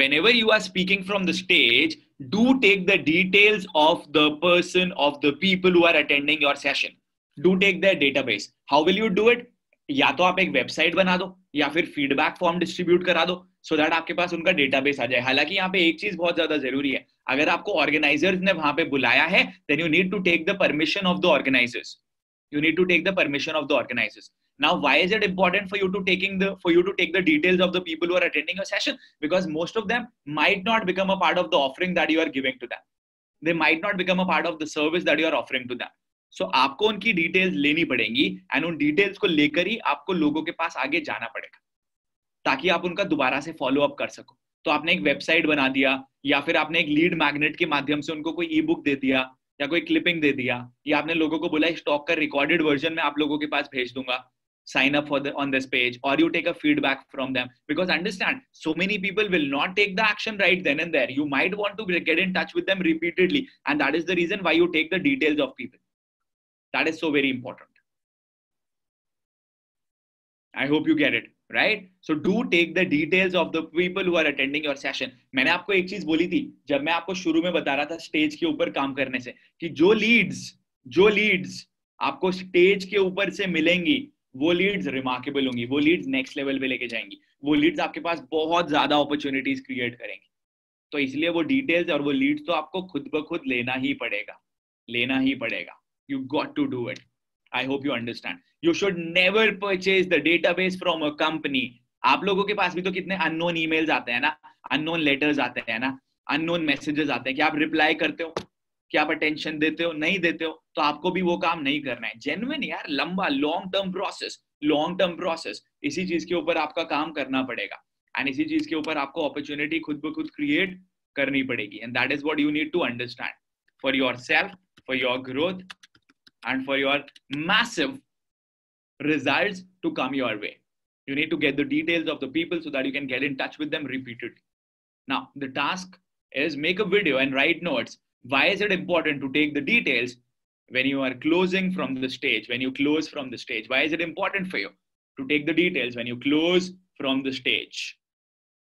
whenever you are speaking from the stage, do take the details of the person, of the people who are attending your session. Do take their database. How will you do it? या तो आप एक website बना दो या फिर feedback form distribute करा दो सो दैट आपके पास उनका डेटाबेस आ जाए. हालांकि यहाँ पे एक चीज बहुत ज्यादा जरूरी है, अगर आपको ऑर्गेनाइजर्स ने वहां पे बुलाया है then you need to take the permission of the organisers. You need to take the permission of the organizers. Now, why is it important for you to take the details of the people who are attending your session? Because most of them might not become a part of the offering that you are giving to them. They might not become a part of the service that you are offering to them. So आपको उनकी details लेनी पड़ेंगी and उन details को लेकर ही आपको लोगों के पास आगे जाना पड़ेगा ताकि आप उनका दोबारा से फॉलो अप कर सको. तो आपने एक वेबसाइट बना दिया या फिर आपने एक लीड मैग्नेट के माध्यम से उनको कोई ई बुक दे दिया या कोई क्लिपिंग दे दिया या आपने लोगों को बोला स्टॉक का रिकॉर्डेड वर्जन में आप लोगों के पास भेज दूंगा, sign up on this page, or you take a feedback from them. Because understand, so many people will not take the action right then and there. You might want to get in touch with them repeatedly, and that is the reason why you take the details of people. That is so very important. I hope you get it, right? So do take the details of the people who are attending your session. मैंने आपको एक चीज बोली थी जब मैं आपको शुरू में बता रहा था स्टेज के ऊपर काम करने से कि जो लीड्स आपको स्टेज के ऊपर से मिलेंगी वो लीड्स रिमार्केबल होंगी, वो लीड्स नेक्स्ट लेवल पे लेके जाएंगी, वो लीड्स आपके पास बहुत ज्यादा अपॉर्चुनिटीज क्रिएट करेंगी. तो इसलिए वो डिटेल्स और वो लीड्स तो आपको खुद ब खुद लेना ही पड़ेगा. You got to do it. I hope you understand. You should never purchase the database from a company. आप लोगों के पास भी तो कितने unknown emails आते हैं ना, unknown letters आते हैं ना, unknown messages आते हैं. क्या आप reply करते हो? क्या आप attention देते हो? नहीं देते हो तो आपको भी वो काम नहीं करना है. Genuine यार, लंबा long term process. इसी चीज के ऊपर आपका काम करना पड़ेगा and इसी चीज के ऊपर आपको opportunity खुद ब खुद create करनी पड़ेगी. And that is what you need to understand for yourself, for your growth, and for your massive results to come your way. You need to get the details of the people so that you can get in touch with them repeatedly. Now, the task is make a video and write notes. Why is it important to take the details when you are closing from the stage, when you close from the stage? Why is it important for you to take the details when you close from the stage?